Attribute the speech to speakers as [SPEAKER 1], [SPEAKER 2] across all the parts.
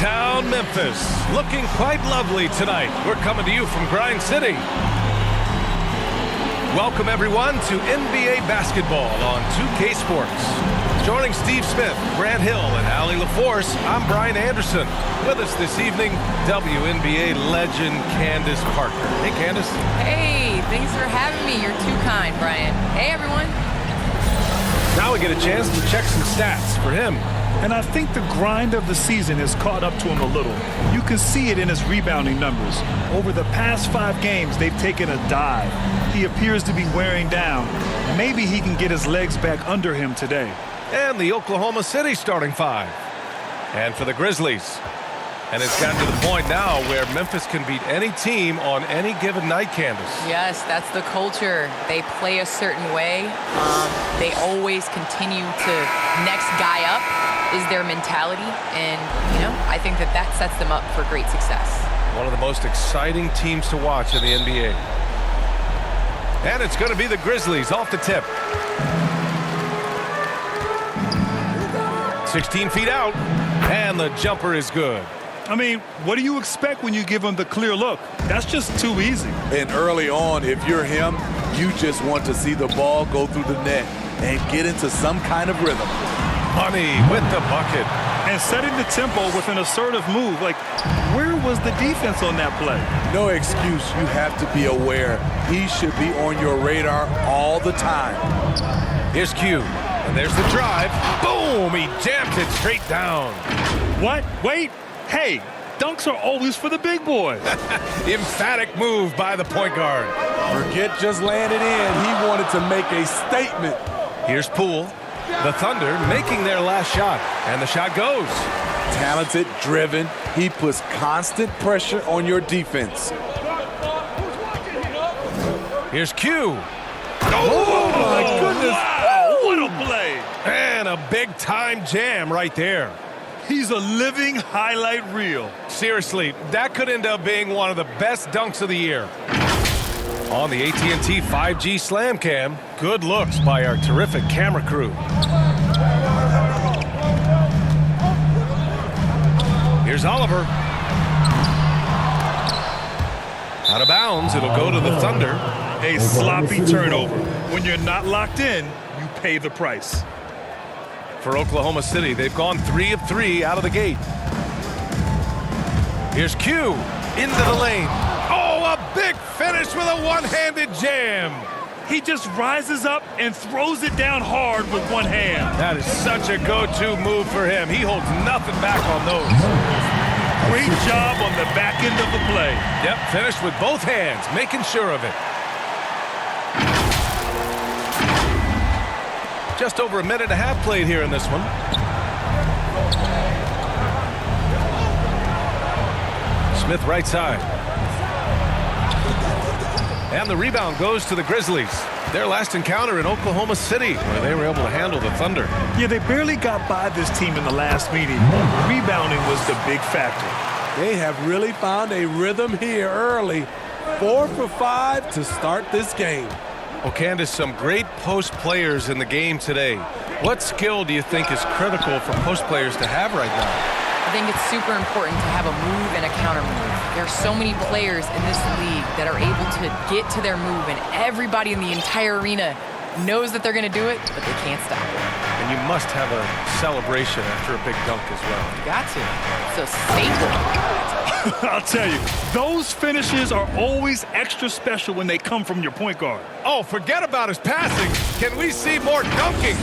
[SPEAKER 1] downtown Memphis. Looking quite lovely tonight. We're coming to you from Grind City. Welcome, everyone, to NBA basketball on 2K Sports. Joining Steve Smith, Grant Hill, and Allie LaForce, I'm Brian Anderson. With us this evening, WNBA legend Candace Parker. Hey, Candace.
[SPEAKER 2] Hey, thanks for having me. You're too kind, Brian. Hey, everyone.
[SPEAKER 1] Now we get a chance to check some stats for him.
[SPEAKER 3] And I think the grind of the season has caught up to him a little. You can see it in his rebounding numbers. Over the past 5 games, they've taken a dive. He appears to be wearing down. Maybe he can get his legs back under him today.
[SPEAKER 1] And the Oklahoma City starting 5. And for the Grizzlies. And it's gotten to the point now where Memphis can beat any team on any given night, Candace.
[SPEAKER 2] Yes, that's the culture. They play a certain way. They always continue to next guy up is their mentality. And, you know, I think that sets them up for great success.
[SPEAKER 1] One of the most exciting teams to watch in the NBA. And it's going to be the Grizzlies off the tip. 16 feet out. And the jumper is good.
[SPEAKER 3] I mean, what do you expect when you give him the clear look? That's just too easy.
[SPEAKER 4] And early on, if you're him, you just want to see the ball go through the net and get into some kind of rhythm.
[SPEAKER 1] Money with the bucket.
[SPEAKER 3] And setting the tempo with an assertive move. Like, where was the defense on that play?
[SPEAKER 4] No excuse. You have to be aware. He should be on your radar all the time.
[SPEAKER 1] Here's Q. And there's the drive. Boom! He jams it straight down.
[SPEAKER 3] What? Wait. Hey, dunks are always for the big boy.
[SPEAKER 1] Emphatic move by the point guard.
[SPEAKER 4] Forget just laying it in. He wanted to make a statement.
[SPEAKER 1] Here's Poole. The Thunder making their last shot. And the shot goes.
[SPEAKER 4] Talented, driven. He puts constant pressure on your defense.
[SPEAKER 1] Here's Q.
[SPEAKER 4] Oh my goodness.
[SPEAKER 3] Wow, what a play.
[SPEAKER 1] And a big-time jam right there.
[SPEAKER 3] He's a living highlight reel.
[SPEAKER 1] Seriously, that could end up being one of the best dunks of the year. On the AT&T 5G Slam Cam, good looks by our terrific camera crew. Here's Oliver. Out of bounds, it'll go to the Thunder.
[SPEAKER 3] A sloppy turnover. When you're not locked in, you pay the price.
[SPEAKER 1] For Oklahoma City, they've gone 3 of 3 out of the gate. Here's Q into the lane. Oh, a big finish with a one-handed jam.
[SPEAKER 3] He just rises up and throws it down hard with one hand.
[SPEAKER 1] That is such a go-to move for him. He holds nothing back on those.
[SPEAKER 3] Great job on the back end of the play.
[SPEAKER 1] Yep, finished with both hands, making sure of it. Just over a minute and a half played here in this one. Smith right side. And the rebound goes to the Grizzlies. Their last encounter in Oklahoma City, where they were able to handle the Thunder.
[SPEAKER 3] Yeah, they barely got by this team in the last meeting. Rebounding was the big factor.
[SPEAKER 4] They have really found a rhythm here early. 4 for 5 to start this game.
[SPEAKER 1] Well, Candace, some great post players in the game today. What skill do you think is critical for post players to have right now?
[SPEAKER 2] I think it's super important to have a move and a counter move. There are so many players in this league that are able to get to their move, and everybody in the entire arena knows that they're going to do it, but they can't stop it.
[SPEAKER 1] And you must have a celebration after a big dunk as well.
[SPEAKER 2] You got to. So sacred.
[SPEAKER 3] I'll tell you, those finishes are always extra special when they come from your point guard.
[SPEAKER 1] Oh, forget about his passing. Can we see more dunking?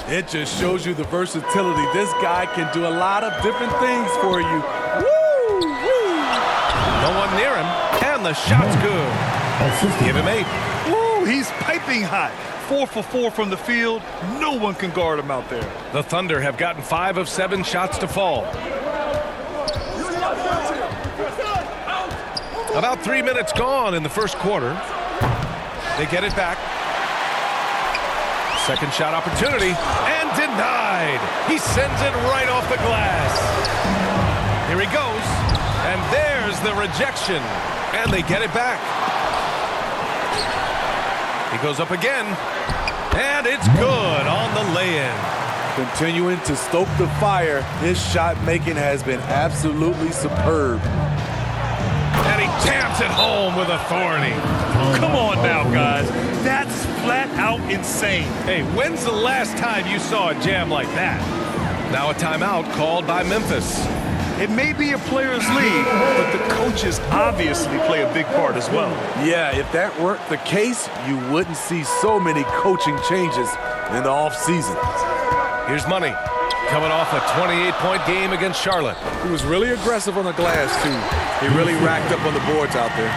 [SPEAKER 4] It just shows you the versatility. This guy can do a lot of different things for you. Woo! Woo!
[SPEAKER 1] No one near him, and the shot's good. Give him 8.
[SPEAKER 3] Woo, he's piping hot. 4 for 4 from the field. No one can guard him out there.
[SPEAKER 1] The Thunder have gotten 5 of 7 shots to fall. About 3 minutes gone in the first quarter. They get it back. Second shot opportunity, and denied. He sends it right off the glass. Here he goes, and there's the rejection, and they get it back. He goes up again, and it's good on the lay-in.
[SPEAKER 4] Continuing to stoke the fire, his shot making has been absolutely superb.
[SPEAKER 1] And he jams it home with authority.
[SPEAKER 3] Come on now, guys. That's flat out insane.
[SPEAKER 1] Hey, when's the last time you saw a jam like that? Now a timeout called by Memphis.
[SPEAKER 3] It may be a player's league, but the coaches obviously play a big part as well.
[SPEAKER 4] Yeah, if that weren't the case, you wouldn't see so many coaching changes in the offseason.
[SPEAKER 1] Here's Money, coming off a 28-point game against Charlotte.
[SPEAKER 4] He was really aggressive on the glass, too. He really racked up on the boards out there.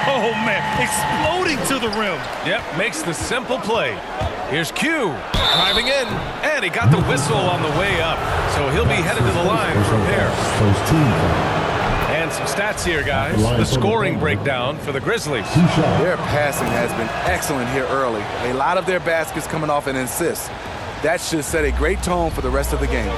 [SPEAKER 3] Oh, man, exploding to the rim.
[SPEAKER 1] Yep, makes the simple play. Here's Q, driving in, and he got the whistle on the way up, so he'll be headed to the line from here. And some stats here, guys. The scoring breakdown for the Grizzlies.
[SPEAKER 4] Their passing has been excellent here early. A lot of their baskets coming off an assist. That should set a great tone for the rest of the game.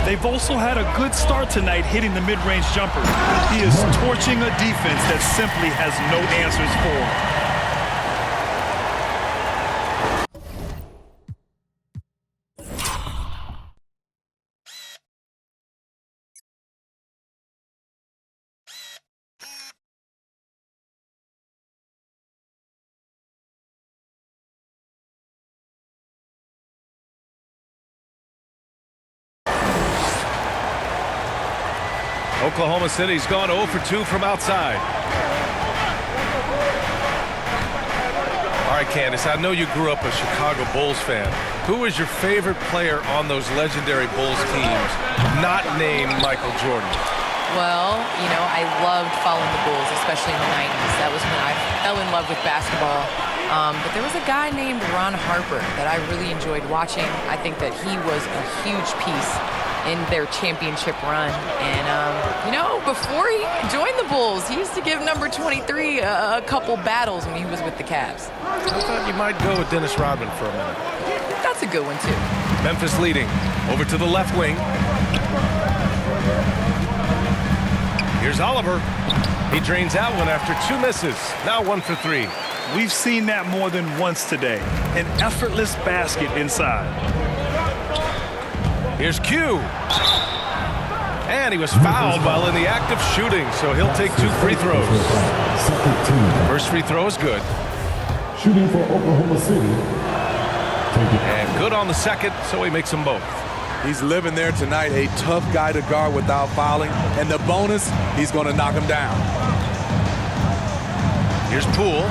[SPEAKER 3] They've also had a good start tonight hitting the mid-range jumper. He is torching a defense that simply has no answers for.
[SPEAKER 1] Oklahoma City's gone 0 for 2 from outside. All right, Candace, I know you grew up a Chicago Bulls fan. Who was your favorite player on those legendary Bulls teams, not named Michael Jordan?
[SPEAKER 2] Well, you know, I loved following the Bulls, especially in the 90s. That was when I fell in love with basketball. But there was a guy named Ron Harper that I really enjoyed watching. I think that he was a huge piece in their championship run. And, you know, before he joined the Bulls, he used to give number 23 a couple battles when he was with the Cavs.
[SPEAKER 1] I thought you might go with Dennis Rodman for a minute.
[SPEAKER 2] That's a good one, too.
[SPEAKER 1] Memphis leading. Over to the left wing. Here's Oliver. He drains that one after 2 misses. Now 1 for 3.
[SPEAKER 3] We've seen that more than once today. An effortless basket inside.
[SPEAKER 1] Here's Q. And he was fouled while in the act of shooting, so he'll take 2 free throws. First free throw is good.
[SPEAKER 5] Shooting for Oklahoma City.
[SPEAKER 1] And good on the second, so he makes them both.
[SPEAKER 4] He's living there tonight, a tough guy to guard without fouling. And the bonus, he's going to knock him down.
[SPEAKER 1] Here's Poole.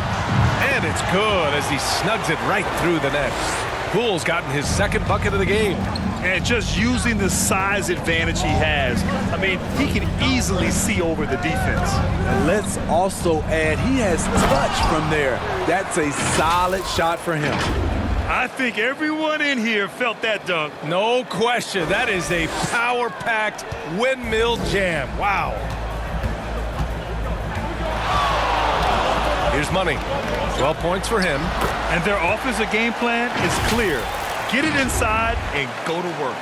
[SPEAKER 1] And it's good as he snugs it right through the net. Poole's gotten his second bucket of the game.
[SPEAKER 3] And just using the size advantage he has, I mean, he can easily see over the defense.
[SPEAKER 4] And let's also add, he has touch from there. That's a solid shot for him.
[SPEAKER 3] I think everyone in here felt that dunk.
[SPEAKER 1] No question. That is a power-packed windmill jam. Wow. Here's Money. 12 points for him.
[SPEAKER 3] And their offensive game plan is clear. Get it inside and go to work.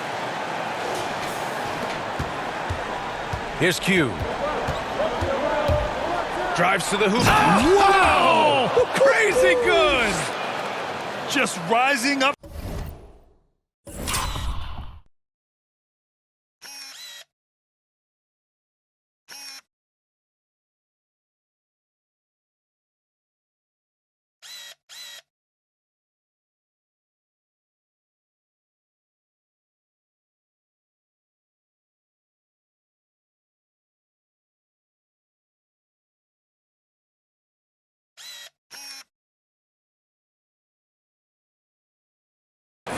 [SPEAKER 1] Here's Q. Drives to the hoop. Wow! Crazy good!
[SPEAKER 3] Just rising up.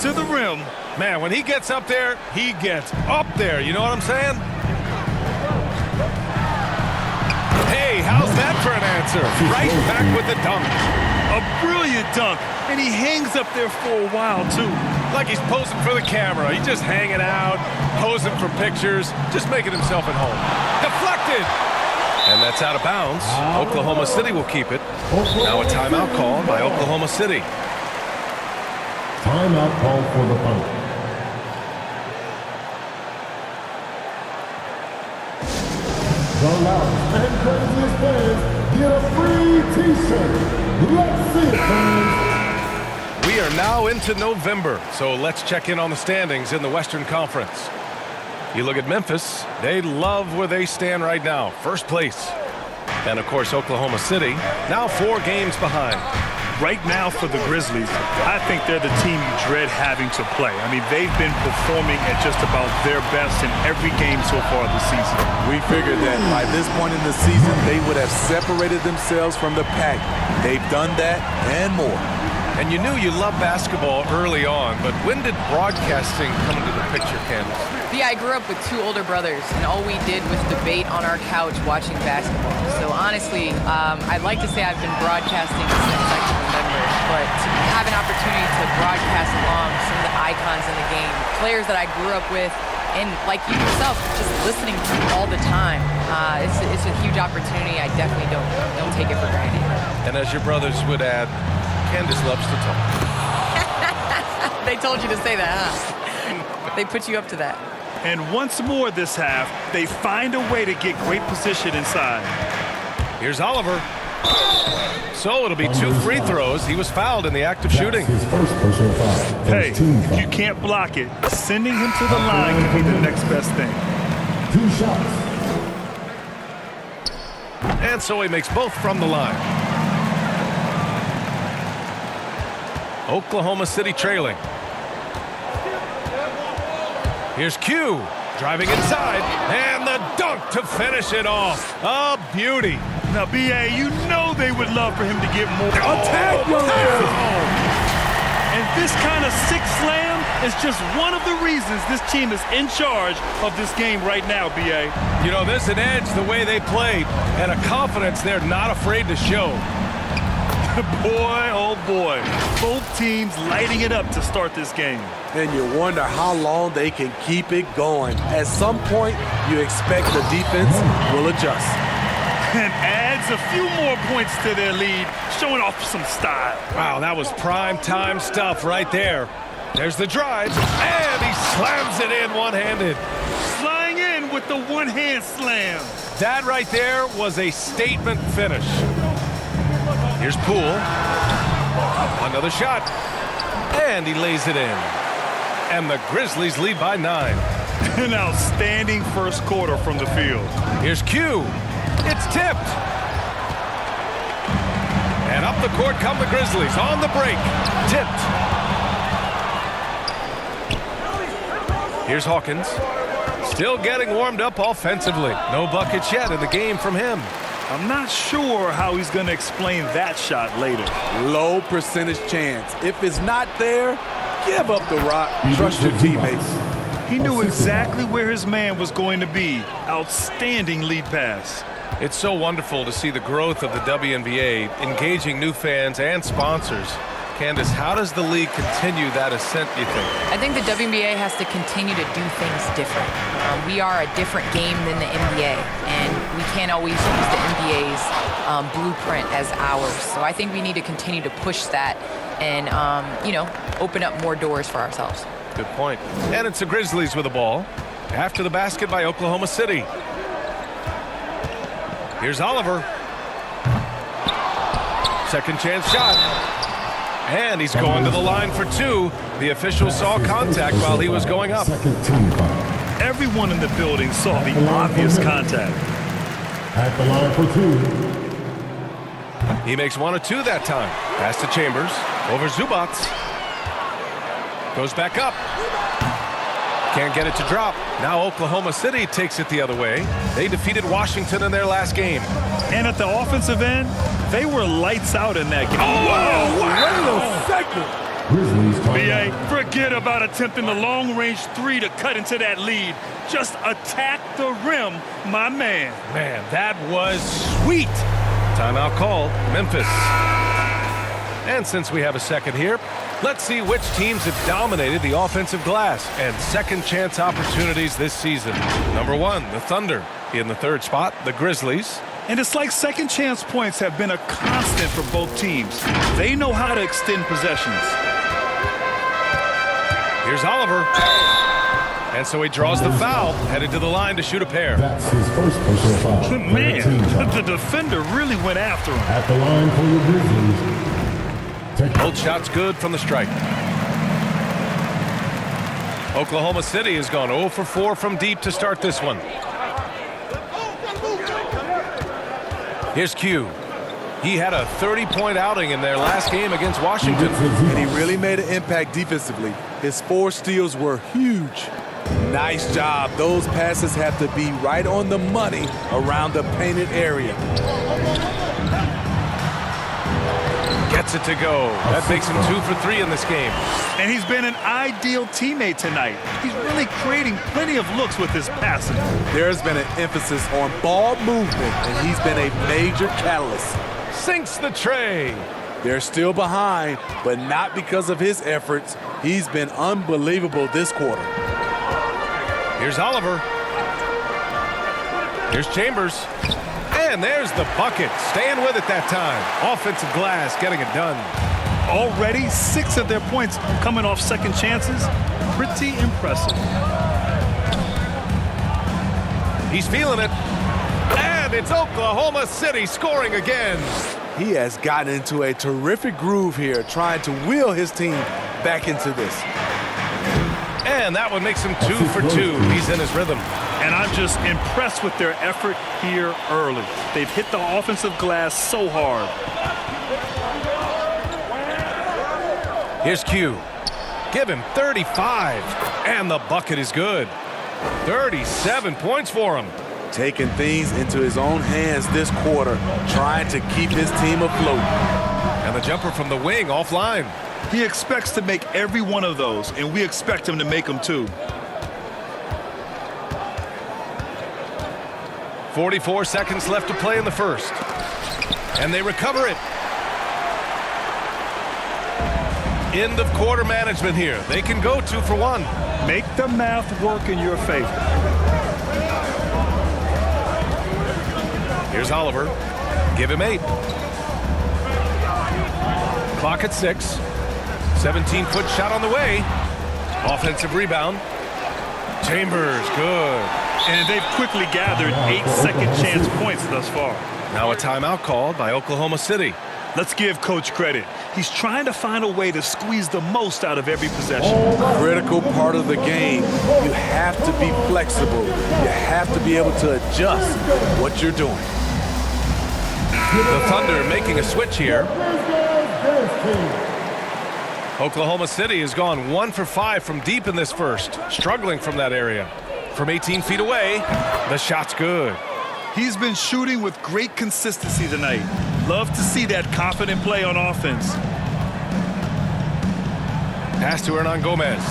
[SPEAKER 3] To the rim.
[SPEAKER 1] Man, when he gets up there, he gets up there. You know what I'm saying? Hey, how's that for an answer? Right back with the dunk.
[SPEAKER 3] A brilliant dunk. And he hangs up there for a while, too.
[SPEAKER 1] Like he's posing for the camera. He's just hanging out, posing for pictures, just making himself at home. Deflected. And that's out of bounds. Oklahoma City will keep it. Now a timeout called by Oklahoma City.
[SPEAKER 5] Timeout call for the Thunder. The loudest and craziest fans get a free T-shirt. Let's see it, fans.
[SPEAKER 1] We We are now into November, so let's check in on the standings in the Western Conference. You look at Memphis, they love where they stand right now, first place. And of course, Oklahoma City, now 4 games behind.
[SPEAKER 3] Right now for the Grizzlies, I think they're the team you dread having to play. I mean, they've been performing at just about their best in every game so far this season.
[SPEAKER 4] We figured that by this point in the season, they would have separated themselves from the pack. They've done that and more.
[SPEAKER 1] And you knew you loved basketball early on, but when did broadcasting come into the picture, Candace?
[SPEAKER 2] Yeah, I grew up with 2 older brothers, and all we did was debate on our couch watching basketball. So honestly, I'd like to say I've been broadcasting since I can remember, but to have an opportunity to broadcast along some of the icons in the game, players that I grew up with, and like you yourself, just listening to all the time, it's a huge opportunity. I definitely don't take it for granted.
[SPEAKER 1] And as your brothers would add, Candace loves to talk.
[SPEAKER 2] They told you to say that, huh? They put you up to that.
[SPEAKER 3] And once more this half, they find a way to get great position inside.
[SPEAKER 1] Here's Oliver. So it'll be 2 free throws. He was fouled in the act of shooting.
[SPEAKER 5] His first personal foul.
[SPEAKER 3] Hey,
[SPEAKER 5] First team
[SPEAKER 3] if
[SPEAKER 5] foul.
[SPEAKER 3] you can't block it, sending him to the line can be the next best thing.
[SPEAKER 5] 2 shots.
[SPEAKER 1] And so he makes both from the line. Oklahoma City trailing. Here's Q driving inside, and the dunk to finish it off. A beauty.
[SPEAKER 3] Now, B.A., you know they would love for him to get more.
[SPEAKER 4] Attack,
[SPEAKER 3] And this kind of sick slam is just one of the reasons this team is in charge of this game right now, B.A.
[SPEAKER 1] You know, there's an edge the way they played, and a confidence they're not afraid to show.
[SPEAKER 3] Boy, oh boy. Both teams lighting it up to start this game.
[SPEAKER 4] And you wonder how long they can keep it going. At some point, you expect the defense will adjust.
[SPEAKER 3] And adds a few more points to their lead, showing off some style.
[SPEAKER 1] Wow, that was prime time stuff right there. There's the drive, and he slams it in one-handed.
[SPEAKER 3] Flying in with the one-hand slam.
[SPEAKER 1] That right there was a statement finish. Here's Poole. Another shot. And he lays it in. And the Grizzlies lead by 9.
[SPEAKER 3] An outstanding first quarter from the field.
[SPEAKER 1] Here's Q. It's tipped. And up the court come the Grizzlies on the break. Tipped. Here's Hawkins. Still getting warmed up offensively. No buckets yet in the game from him.
[SPEAKER 3] I'm not sure how he's going to explain that shot later.
[SPEAKER 4] Low percentage chance. If it's not there, give up the rock. Trust your teammates.
[SPEAKER 3] He knew exactly where his man was going to be. Outstanding lead pass.
[SPEAKER 1] It's so wonderful to see the growth of the WNBA, engaging new fans and sponsors. Candace, how does the league continue that ascent, you think?
[SPEAKER 2] I think the WNBA has to continue to do things different. We are a different game than the NBA, and we can't always use the NBA's blueprint as ours. So I think we need to continue to push that and, open up more doors for ourselves.
[SPEAKER 1] Good point. And it's the Grizzlies with the ball. After the basket by Oklahoma City. Here's Oliver. Second chance shot. And he's going to the line for 2. The official saw contact while he was going up.
[SPEAKER 5] Second team foul.
[SPEAKER 3] Everyone in the building saw the obvious contact.
[SPEAKER 5] At the line for 2.
[SPEAKER 1] He makes 1 or 2 that time. Pass to Chambers. Over Zubac. Goes back up. Can't get it to drop. Now Oklahoma City takes it the other way. They defeated Washington in their last game.
[SPEAKER 3] And at the offensive end, they were lights out in that game.
[SPEAKER 4] Oh, wait a second.
[SPEAKER 5] Grizzlies
[SPEAKER 3] B.A.,
[SPEAKER 5] timeout.
[SPEAKER 3] forget about attempting the long-range 3 to cut into that lead. Just attack the rim, my man.
[SPEAKER 1] Man, that was sweet. Timeout called. Memphis. And since we have a second here, let's see which teams have dominated the offensive glass and second chance opportunities this season. Number 1, the Thunder. In the 3rd spot, the Grizzlies.
[SPEAKER 3] And it's like second chance points have been a constant for both teams. They know how to extend possessions.
[SPEAKER 1] Here's Oliver. And so he draws the foul, headed to the line to shoot a pair.
[SPEAKER 5] That's his first personal foul. Third team
[SPEAKER 3] Man,
[SPEAKER 5] foul.
[SPEAKER 3] the defender really went after him.
[SPEAKER 5] At the line for the Grizzlies.
[SPEAKER 1] Both shots good from the stripe. Oklahoma City has gone 0 for 4 from deep to start this one. Here's Q. He had a 30-point outing in their last game against Washington.
[SPEAKER 4] And he really made an impact defensively. His 4 steals were huge. Nice job. Those passes have to be right on the money around the painted area.
[SPEAKER 1] Gets it to go. That makes him 2 for 3 in this game.
[SPEAKER 3] And he's been an ideal teammate tonight. He's really creating plenty of looks with his passing.
[SPEAKER 4] There's been an emphasis on ball movement, and he's been a major catalyst.
[SPEAKER 1] Sinks the tray.
[SPEAKER 4] They're still behind, but not because of his efforts. He's been unbelievable this quarter.
[SPEAKER 1] Here's Oliver. Here's Chambers. And there's the bucket. Staying with it that time. Offensive glass getting it done.
[SPEAKER 3] Already 6 of their points coming off second chances. Pretty impressive.
[SPEAKER 1] He's feeling it. And it's Oklahoma City scoring again.
[SPEAKER 4] He has gotten into a terrific groove here, trying to wheel his team back into this.
[SPEAKER 1] And that one makes him 2 for 2. He's in his rhythm.
[SPEAKER 3] And I'm just impressed with their effort here early. They've hit the offensive glass so hard.
[SPEAKER 1] Here's Q. Give him 35. And the bucket is good. 37 points for him.
[SPEAKER 4] Taking things into his own hands this quarter, trying to keep his team afloat.
[SPEAKER 1] And the jumper from the wing offline.
[SPEAKER 3] He expects to make every one of those, and we expect him to make them too.
[SPEAKER 1] 44 seconds left to play in the first. And they recover it. End of quarter management here. They can go 2 for 1.
[SPEAKER 3] Make the math work in your favor.
[SPEAKER 1] Here's Oliver. Give him 8. Clock at 6. 17-foot shot on the way. Offensive rebound. Chambers, good.
[SPEAKER 3] And they've quickly gathered 8 second chance points thus far.
[SPEAKER 1] Now a timeout called by Oklahoma City.
[SPEAKER 3] Let's give Coach credit. He's trying to find a way to squeeze the most out of every possession.
[SPEAKER 4] Critical part of the game. You have to be flexible. You have to be able to adjust what you're doing.
[SPEAKER 1] The Thunder making a switch here. Oklahoma City has gone 1 for 5 from deep in this first, struggling from that area. From 18 feet away, the shot's good.
[SPEAKER 3] He's been shooting with great consistency tonight. Love to see that confident play on offense.
[SPEAKER 1] Pass to Hernan Gomez.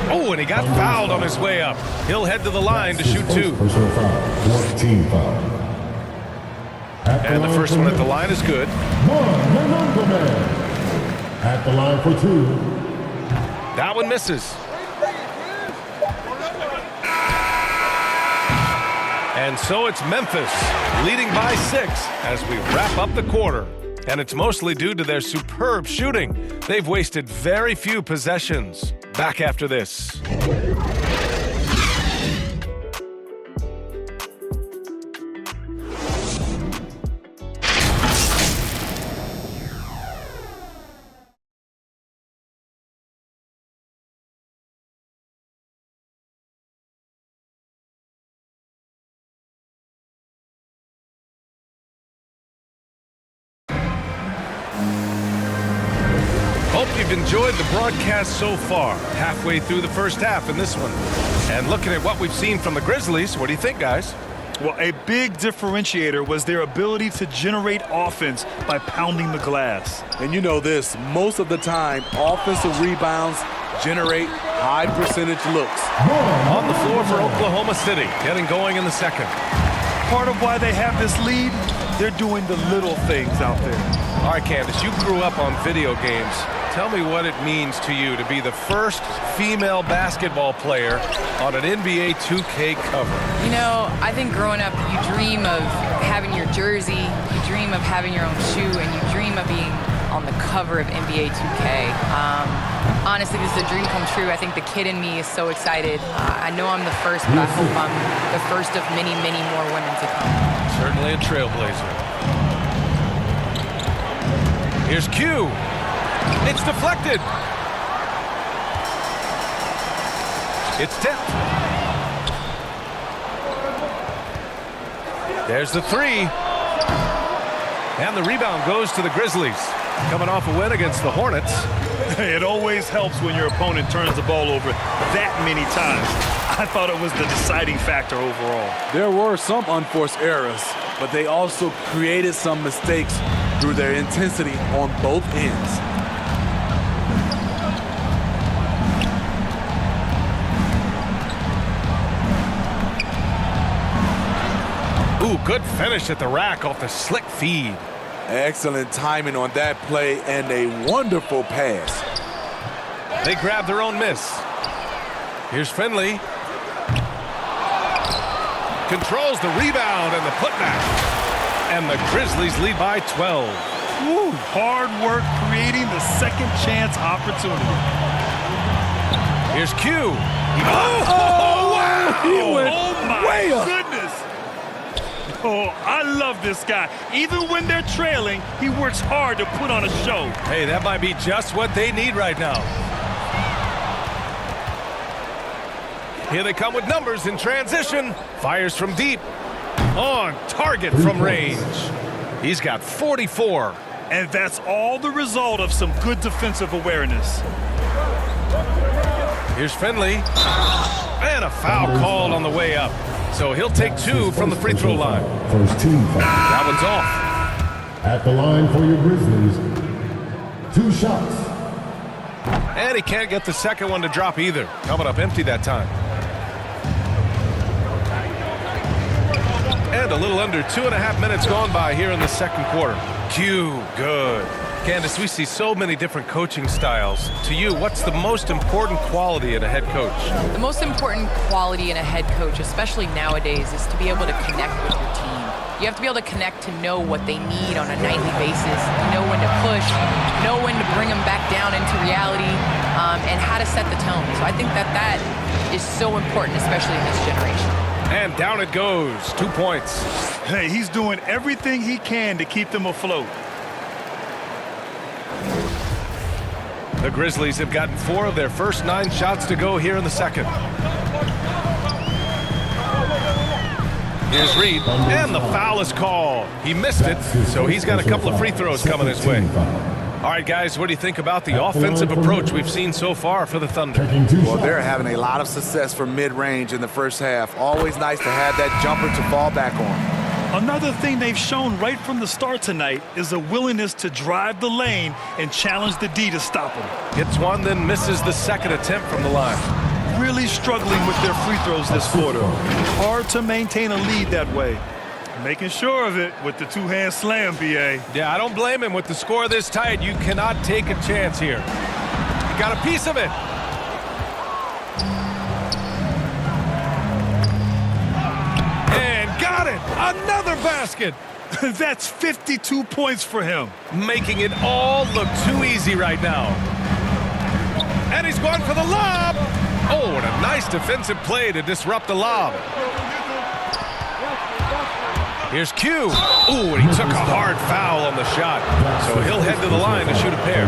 [SPEAKER 1] Oh, and he got fouled on his way up. He'll head to the line to shoot 2.
[SPEAKER 5] Personal foul. Team foul.
[SPEAKER 1] And the first one at the line is good.
[SPEAKER 5] At the line for 2.
[SPEAKER 1] That one misses. And so it's Memphis leading by 6 as we wrap up the quarter. And it's mostly due to their superb shooting. They've wasted very few possessions. Back after this. Hope you've enjoyed the broadcast so far. Halfway through the first half in this one. And looking at what we've seen from the Grizzlies, what do you think, guys?
[SPEAKER 3] Well, a big differentiator was their ability to generate offense by pounding the glass.
[SPEAKER 4] And you know this, most of the time, offensive rebounds generate high percentage looks.
[SPEAKER 1] On the floor for Oklahoma City, getting going in the second.
[SPEAKER 3] Part of why they have this lead, they're doing the little things out there.
[SPEAKER 1] All right, Candace, you grew up on video games. Tell me what it means to you to be the first female basketball player on an NBA 2K cover.
[SPEAKER 2] You know, I think growing up, you dream of having your jersey, you dream of having your own shoe, and you dream of being on the cover of NBA 2K. Honestly, this is a dream come true. I think the kid in me is so excited. I know I'm the first, but I hope I'm the first of many, many more women to come.
[SPEAKER 1] Certainly a trailblazer. Here's Q. It's deflected. It's tipped. There's the three. And the rebound goes to the Grizzlies. Coming off a win against the Hornets.
[SPEAKER 3] It always helps when your opponent turns the ball over that many times. I thought it was the deciding factor overall.
[SPEAKER 4] There were some unforced errors, but they also created some mistakes through their intensity on both ends.
[SPEAKER 1] Ooh, good finish at the rack off the slick feed.
[SPEAKER 4] Excellent timing on that play and a wonderful pass.
[SPEAKER 1] They grab their own miss. Here's Finley. Controls the rebound and the putback. And the Grizzlies lead by 12.
[SPEAKER 3] Woo, hard work creating the second chance opportunity.
[SPEAKER 1] Here's Q.
[SPEAKER 4] Wow! He went way up.
[SPEAKER 3] Goodness. Oh, I love this guy. Even when they're trailing, he works hard to put on a show.
[SPEAKER 1] Hey, that might be just what they need right now. Here they come with numbers in transition. Fires from deep. On target from range. He's got 44.
[SPEAKER 3] And that's all the result of some good defensive awareness.
[SPEAKER 1] Here's Finley. And a foul called on the way up. So he'll take two from the free throw line.
[SPEAKER 5] First team foul.
[SPEAKER 1] That one's off.
[SPEAKER 5] At the line for your Grizzlies. 2 shots.
[SPEAKER 1] And he can't get the second one to drop either. Coming up empty that time. And a little under 2.5 minutes gone by here in the second quarter. Q, good. Candace, we see so many different coaching styles. To you, what's the most important quality in a head coach?
[SPEAKER 2] The most important quality in a head coach, especially nowadays, is to be able to connect with your team. You have to be able to connect to know what they need on a nightly basis, know when to push, know when to bring them back down into reality, and how to set the tone. So I think that is so important, especially in this generation.
[SPEAKER 1] And down it goes. 2 points.
[SPEAKER 3] Hey, he's doing everything he can to keep them afloat.
[SPEAKER 1] The Grizzlies have gotten 4 of their first 9 shots to go here in the second. Here's Reed, and the foul is called. He missed it, so he's got a couple of free throws coming his way. All right, guys, what do you think about the offensive approach we've seen so far for the Thunder?
[SPEAKER 4] Well, they're having a lot of success from mid-range in the first half. Always nice to have that jumper to fall back on.
[SPEAKER 3] Another thing they've shown right from the start tonight is a willingness to drive the lane and challenge the D to stop him.
[SPEAKER 1] Hits one, then misses the second attempt from the line.
[SPEAKER 3] Really struggling with their free throws this quarter. Hard to maintain a lead that way. Making sure of it with the two-hand slam, B.A.
[SPEAKER 1] Yeah, I don't blame him. With the score this tight, you cannot take a chance here. He got a piece of it. And got it. Another basket.
[SPEAKER 3] That's 52 points for him.
[SPEAKER 1] Making it all look too easy right now. And he's going for the lob. Oh, and a nice defensive play to disrupt the lob. Here's Q. Ooh, and he took a hard foul on the shot. So he'll head to the line to shoot a pair.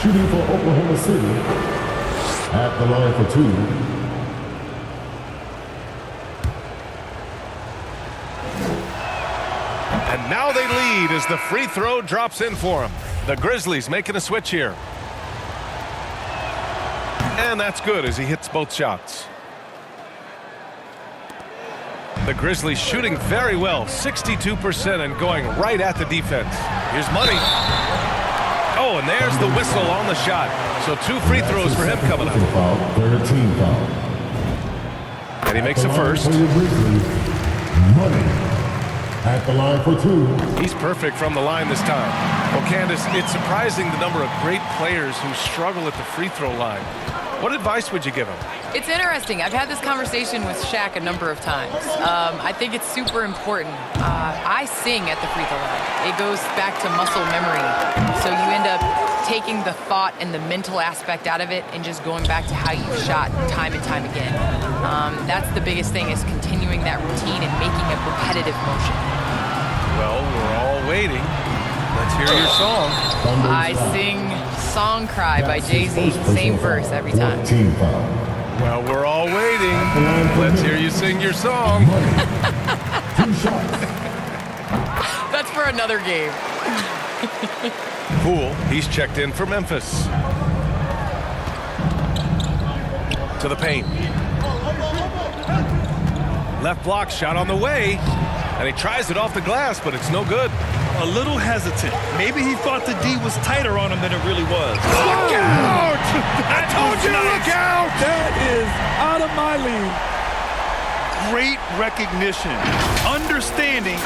[SPEAKER 5] Shooting for Oklahoma City. At the line for 2.
[SPEAKER 1] And now they lead as the free throw drops in for them. The Grizzlies making a switch here. And that's good as he hits both shots. The Grizzlies shooting very well, 62% and going right at the defense. Here's Money. Oh, and there's the whistle on the shot. So 2 free throws for him coming up.
[SPEAKER 5] Third team foul.
[SPEAKER 1] And he makes a first.
[SPEAKER 5] Money. At the line for 2.
[SPEAKER 1] He's perfect from the line this time. Well, Candace, it's surprising the number of great players who struggle at the free throw line. What advice would you give him?
[SPEAKER 2] It's interesting. I've had this conversation with Shaq a number of times. I think it's super important. I sing at the free throw line. It goes back to muscle memory. So you end up taking the thought and the mental aspect out of it and just going back to how you've shot time and time again. That's the biggest thing, is continuing that routine and making a repetitive motion.
[SPEAKER 1] Well, we're all waiting. Let's hear your song.
[SPEAKER 2] I sing Song Cry by Jay-Z. Same verse every time.
[SPEAKER 5] Team foul.
[SPEAKER 1] Well, we're all waiting. Let's hear you sing your song.
[SPEAKER 5] 2 shots.
[SPEAKER 2] That's for another game.
[SPEAKER 1] Poole, he's checked in for Memphis. To the paint. Left block shot on the way. And he tries it off the glass, but it's no good.
[SPEAKER 3] A little hesitant. Maybe he thought the D was tighter on him than it really was.
[SPEAKER 1] Look out! I told you to look out!
[SPEAKER 4] That is out of my league.
[SPEAKER 3] Great recognition. Understanding.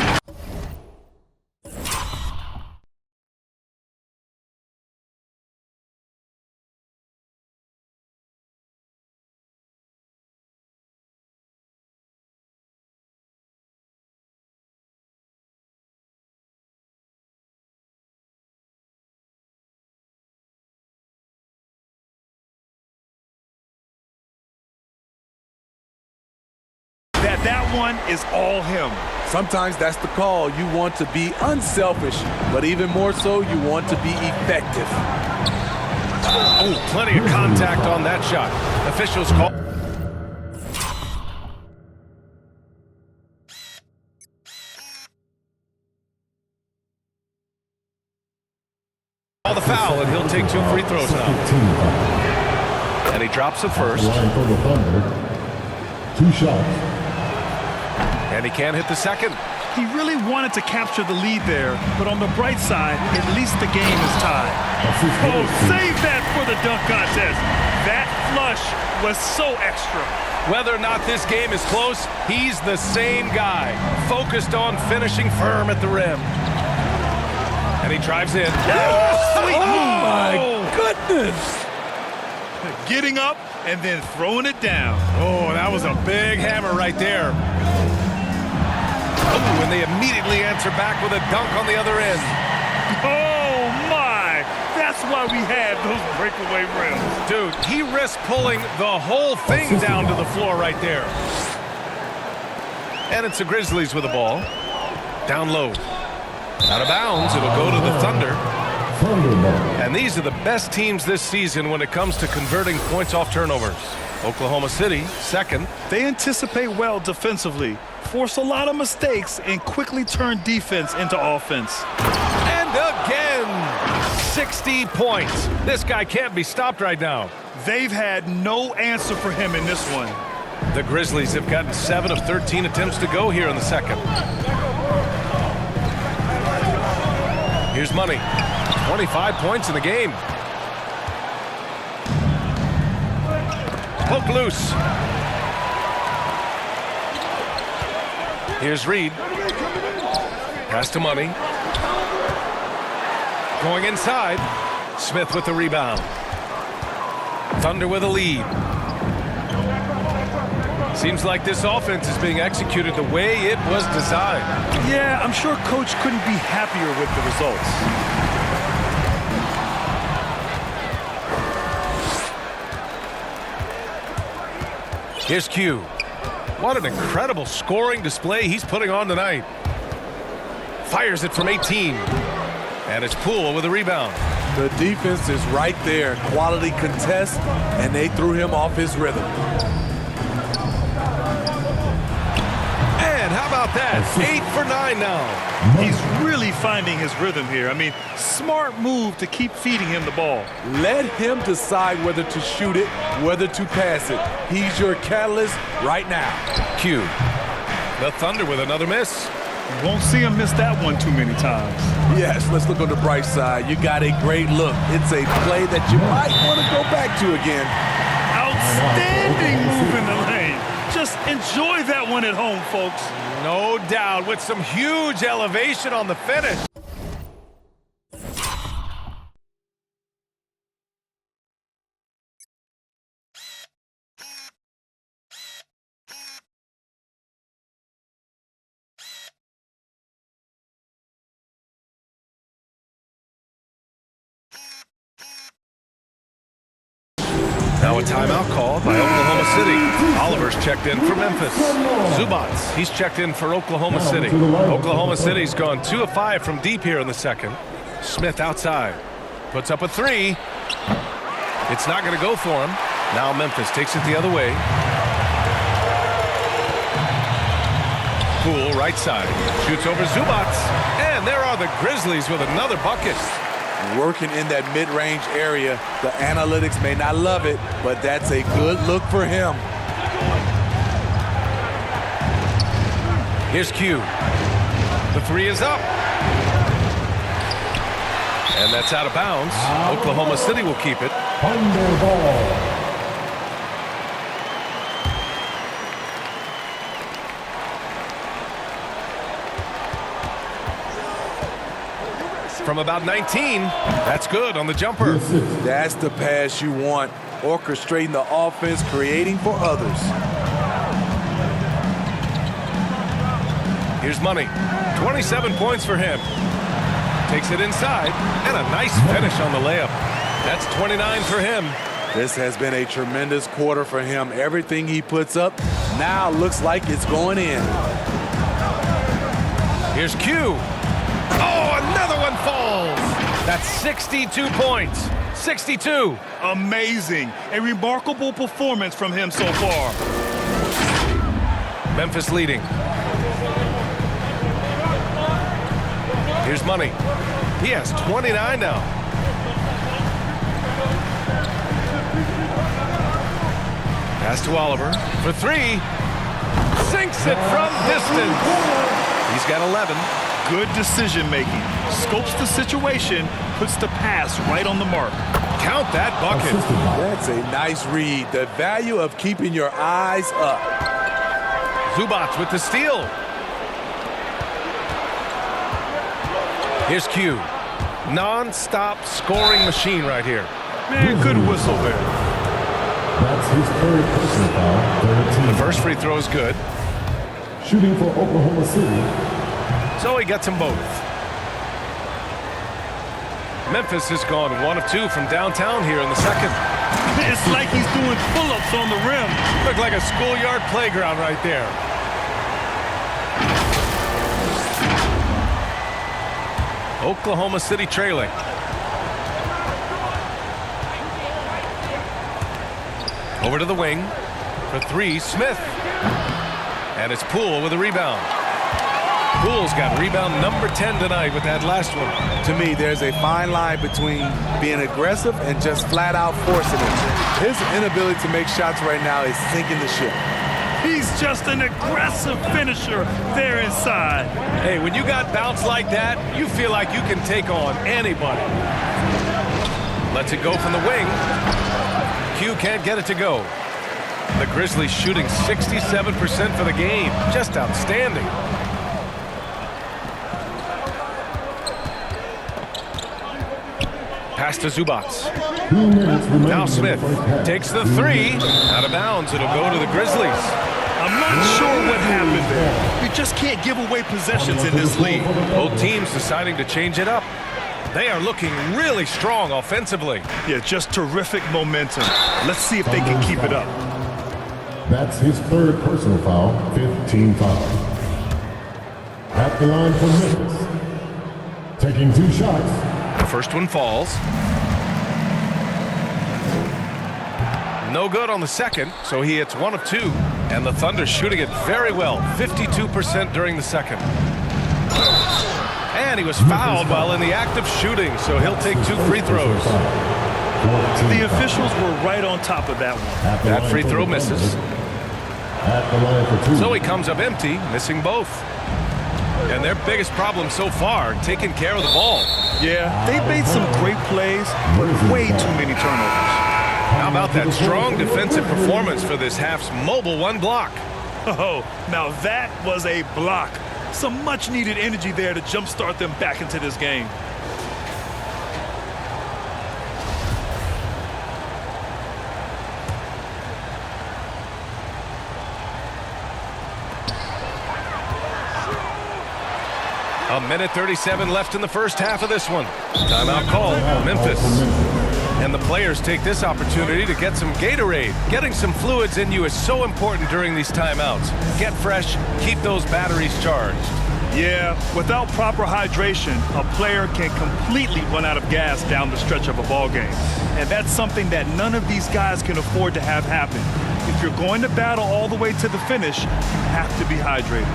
[SPEAKER 3] That one is all him.
[SPEAKER 4] Sometimes that's the call. You want to be unselfish, but even more so, you want to be effective.
[SPEAKER 1] Oh, plenty of contact on that shot. Officials call. Call the foul, and he'll take 2 free throws now.
[SPEAKER 5] Team foul.
[SPEAKER 1] And he drops the first.
[SPEAKER 5] Line for the Thunder. 2 shots.
[SPEAKER 1] And he can't hit the second.
[SPEAKER 3] He really wanted to capture the lead there, but on the bright side, at least the game is tied. Oh, save that for the dunk contest. That flush was so extra.
[SPEAKER 1] Whether or not this game is close, he's the same guy, focused on finishing firm at the rim. And he drives in.
[SPEAKER 3] Sweet move.
[SPEAKER 4] My goodness.
[SPEAKER 3] Getting up and then throwing it down.
[SPEAKER 1] Oh, that was a big hammer right there. Oh, and they immediately answer back with a dunk on the other end.
[SPEAKER 3] Oh, my. That's why we have those breakaway rims.
[SPEAKER 1] Dude, he risked pulling the whole thing down to the floor right there. And it's the Grizzlies with the ball. Down low. Out of bounds, it'll go to the Thunder. And these are the best teams this season when it comes to converting points off turnovers. Oklahoma City, second.
[SPEAKER 3] They anticipate well defensively, force a lot of mistakes, and quickly turn defense into offense.
[SPEAKER 1] And again, 60 points. This guy can't be stopped right now.
[SPEAKER 3] They've had no answer for him in this one.
[SPEAKER 1] The Grizzlies have gotten 7 of 13 attempts to go here in the second. Here's Money. 25 points in the game. Poke loose. Here's Reed. Pass to Money. Going inside. Smith with the rebound. Thunder with a lead. Seems like this offense is being executed the way it was designed.
[SPEAKER 3] Yeah, I'm sure Coach couldn't be happier with the results.
[SPEAKER 1] Here's Q. What an incredible scoring display he's putting on tonight. Fires it from 18. And it's Poole with a rebound.
[SPEAKER 4] The defense is right there. Quality contest, and they threw him off his rhythm.
[SPEAKER 1] And how about that? 8 for 9 now.
[SPEAKER 3] He's really finding his rhythm here. I mean, smart move to keep feeding him the ball.
[SPEAKER 4] Let him decide whether to shoot it, whether to pass it. He's your catalyst right now.
[SPEAKER 1] Q. The Thunder with another miss.
[SPEAKER 3] You won't see him miss that one too many times.
[SPEAKER 4] Yes, let's look on the bright side. You got a great look. It's a play that you might want to go back to again.
[SPEAKER 3] Outstanding move in the lane. Just enjoy that one at home, folks.
[SPEAKER 1] No doubt, with some huge elevation on the finish. Now a timeout called by Oklahoma City. Oliver's checked in for Memphis. Zubats, he's checked in for Oklahoma City. Oklahoma City's gone 2 of 5 from deep here in the second. Smith outside. Puts up a three. It's not going to go for him. Now Memphis takes it the other way. Poole right side. Shoots over Zubats. And there are the Grizzlies with another bucket.
[SPEAKER 4] Working in that mid-range area. The analytics may not love it, but that's a good look for him.
[SPEAKER 1] Here's Q. The three is up. And that's out of bounds. Oklahoma City will keep it.
[SPEAKER 5] Thunder ball.
[SPEAKER 1] From about 19, that's good on the jumper.
[SPEAKER 4] That's the pass you want. Orchestrating the offense, creating for others.
[SPEAKER 1] Here's Money. 27 points for him. Takes it inside, and a nice finish on the layup. That's 29 for him.
[SPEAKER 4] This has been a tremendous quarter for him. Everything he puts up now looks like it's going in.
[SPEAKER 1] Here's Q. Oh, another one falls. That's 62 points. 62.
[SPEAKER 3] Amazing. A remarkable performance from him so far.
[SPEAKER 1] Memphis leading. Here's Money. He has 29 now. Pass to Oliver for three. Sinks it from distance. He's got 11.
[SPEAKER 3] Good decision making. Scopes the situation, puts the pass right on the mark.
[SPEAKER 1] Count that bucket.
[SPEAKER 4] That's a nice read. The value of keeping your eyes up.
[SPEAKER 1] Zubats with the steal. Here's Q. Non-stop scoring machine right here.
[SPEAKER 3] Man, good whistle there.
[SPEAKER 5] That's his third personal foul. 13.
[SPEAKER 1] The first free throw is good.
[SPEAKER 5] Shooting for Oklahoma City.
[SPEAKER 1] So he gets them both. Memphis has gone 1 of 2 from downtown here in the second.
[SPEAKER 3] It's like he's doing pull-ups on the rim.
[SPEAKER 1] Looked like a schoolyard playground right there. Oklahoma City trailing. Over to the wing for three, Smith. And it's Poole with a rebound. Poole's got rebound number 10 tonight with that last one.
[SPEAKER 4] To me, there's a fine line between being aggressive and just flat out forcing it. His inability to make shots right now is sinking the ship.
[SPEAKER 3] He's just an aggressive finisher there inside.
[SPEAKER 1] Hey, when you got bounce like that, you feel like you can take on anybody. Lets it go from the wing. Q can't get it to go. The Grizzlies shooting 67% for the game. Just outstanding. Pass to Zubats. Now Smith takes the three. Out of bounds. It'll go to the Grizzlies.
[SPEAKER 3] I'm not sure what happened there. You just can't give away possessions in this league.
[SPEAKER 1] Both teams deciding to change it up. They are looking really strong offensively.
[SPEAKER 3] Yeah, just terrific momentum. Let's see if they can keep it up.
[SPEAKER 5] That's his third personal foul, 15 fouls. At the line for Memphis. Taking 2 shots.
[SPEAKER 1] The first one falls. No good on the second, so he hits 1 of 2. And the Thunder shooting it very well, 52% during the second. And he was fouled while in the act of shooting, so he'll take 2 free throws.
[SPEAKER 3] The officials were right on top of that one.
[SPEAKER 1] That free throw misses.
[SPEAKER 5] At the line for 2.
[SPEAKER 1] So he comes up empty, missing both. And their biggest problem so far, taking care of the ball.
[SPEAKER 3] Yeah, they've made some great plays, but way too many turnovers.
[SPEAKER 1] How about that strong defensive performance for this half's mobile 1 block?
[SPEAKER 3] Oh, now that was a block. Some much-needed energy there to jumpstart them back into this game.
[SPEAKER 1] A minute 37 left in the first half of this one. Timeout call, Memphis. And the players take this opportunity to get some Gatorade. Getting some fluids in you is so important during these timeouts. Get fresh, keep those batteries charged.
[SPEAKER 3] Yeah, without proper hydration, a player can completely run out of gas down the stretch of a ball game. And that's something that none of these guys can afford to have happen. If you're going to battle all the way to the finish, you have to be hydrated.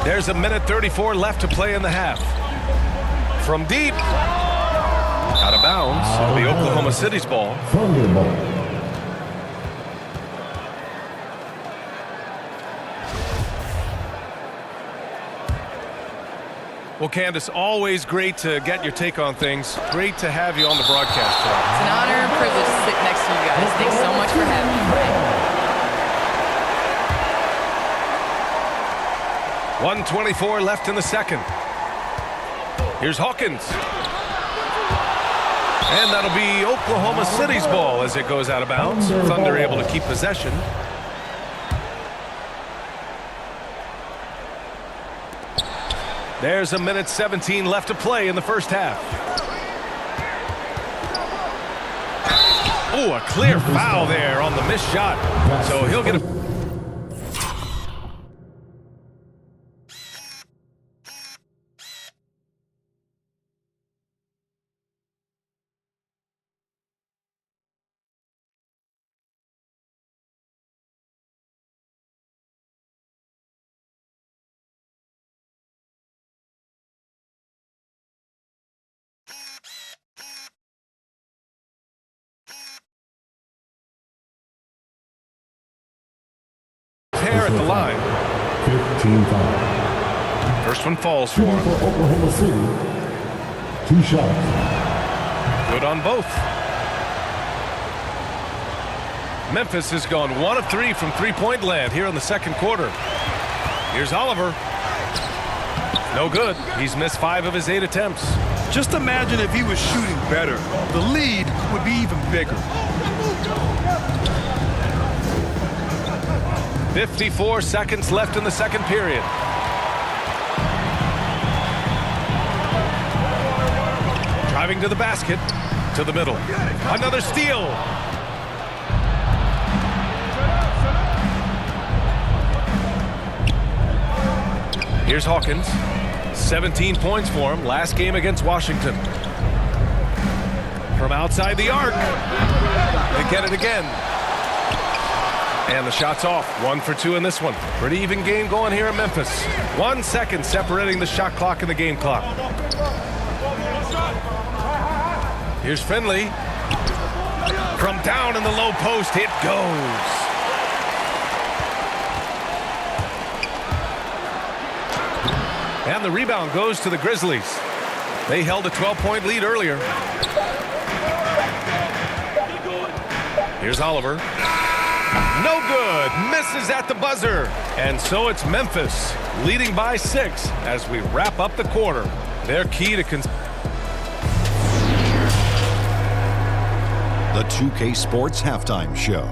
[SPEAKER 1] There's a minute 34 left to play in the half. From deep, out of bounds, it'll be Oklahoma City's ball.
[SPEAKER 5] Thunder ball.
[SPEAKER 1] Well, Candace, always great to get your take on things. Great to have you on the broadcast tonight.
[SPEAKER 2] It's an honor and privilege to sit next to you guys. Thanks so much for having me, Brian.
[SPEAKER 1] 1:24 left in the second. Here's Hawkins. And that'll be Oklahoma City's ball as it goes out of bounds. Thunder able to keep possession. There's a minute 17 left to play in the first half. Oh, a clear foul there on the missed shot. So he'll get a... Hair at the line.
[SPEAKER 5] 15-5.
[SPEAKER 1] First one falls for him.
[SPEAKER 5] For Oklahoma City. 2 shots.
[SPEAKER 1] Good on both. Memphis has gone 1 of 3 from three-point land here in the second quarter. Here's Oliver. No good. He's missed 5 of his 8 attempts.
[SPEAKER 3] Just imagine if he was shooting better. The lead would be even bigger.
[SPEAKER 1] 54 seconds left in the second period. Driving to the basket, to the middle. Another steal. Here's Hawkins. 17 points for him. Last game against Washington. From outside the arc. They get it again. And the shot's off. 1 for 2 in this one. Pretty even game going here in Memphis. 1 second separating the shot clock and the game clock. Here's Finley. From down in the low post, it goes. And the rebound goes to the Grizzlies. They held a 12-point lead earlier. Here's Oliver. No good. Misses at the buzzer. And so it's Memphis leading by 6 as we wrap up the quarter. Their key to...
[SPEAKER 6] The 2K Sports Halftime Show.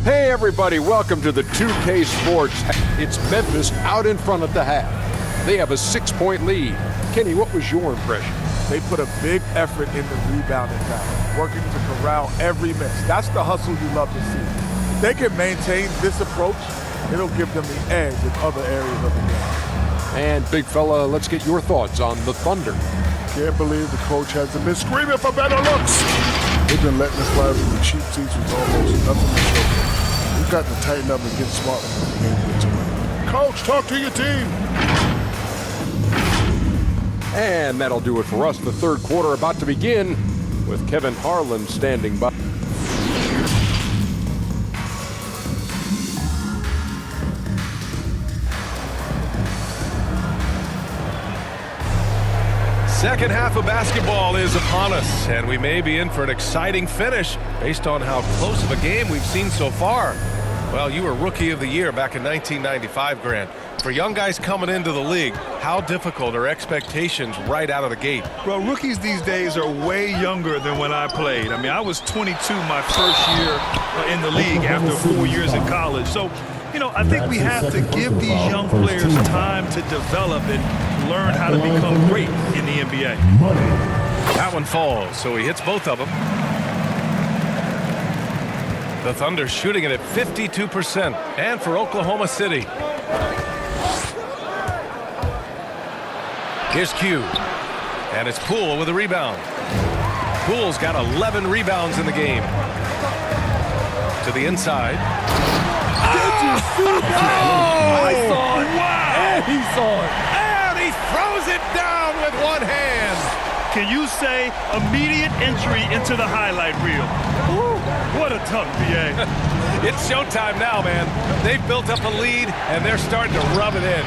[SPEAKER 7] Hey everybody, welcome to the 2K Sports. It's Memphis out in front at the half. They have a 6-point lead. Kenny, what was your impression?
[SPEAKER 4] They put a big effort in the rebounding battle, working to corral every miss. That's the hustle you love to see. If they can maintain this approach, it'll give them the edge in other areas of the game.
[SPEAKER 7] And big fella, let's get your thoughts on the Thunder.
[SPEAKER 8] Can't believe the coach hasn't been screaming for better looks. They've been letting us fly with the cheap seats with almost nothing to show for. We've got to tighten up and get smarter for the game to win. Coach, talk to your team.
[SPEAKER 7] And that'll do it for us. The third quarter about to begin with Kevin Harlan standing by.
[SPEAKER 1] Second half of basketball is upon us, and we may be in for an exciting finish based on how close of a game we've seen so far. Well, you were Rookie of the Year back in 1995, Grant. For young guys coming into the league, how difficult are expectations right out of the gate?
[SPEAKER 3] Well, rookies these days are way younger than when I played. I mean, I was 22 my first year in the league after 4 years in college. So, you know, I think we have to give these young players time to develop and learn how to become great in the NBA.
[SPEAKER 1] That one falls, so he hits both of them. The Thunder shooting it at 52%. And for Oklahoma City, here's Q. And it's Poole with a rebound. Poole's got 11 rebounds in the game. To the inside.
[SPEAKER 4] Did you see that? I saw it.
[SPEAKER 1] Wow!
[SPEAKER 4] And he saw it.
[SPEAKER 1] And he throws it down with one hand.
[SPEAKER 3] Can you say immediate entry into the highlight reel? Woo, what a tough BA.
[SPEAKER 1] It's showtime now, man. They've built up a lead, and they're starting to rub it in.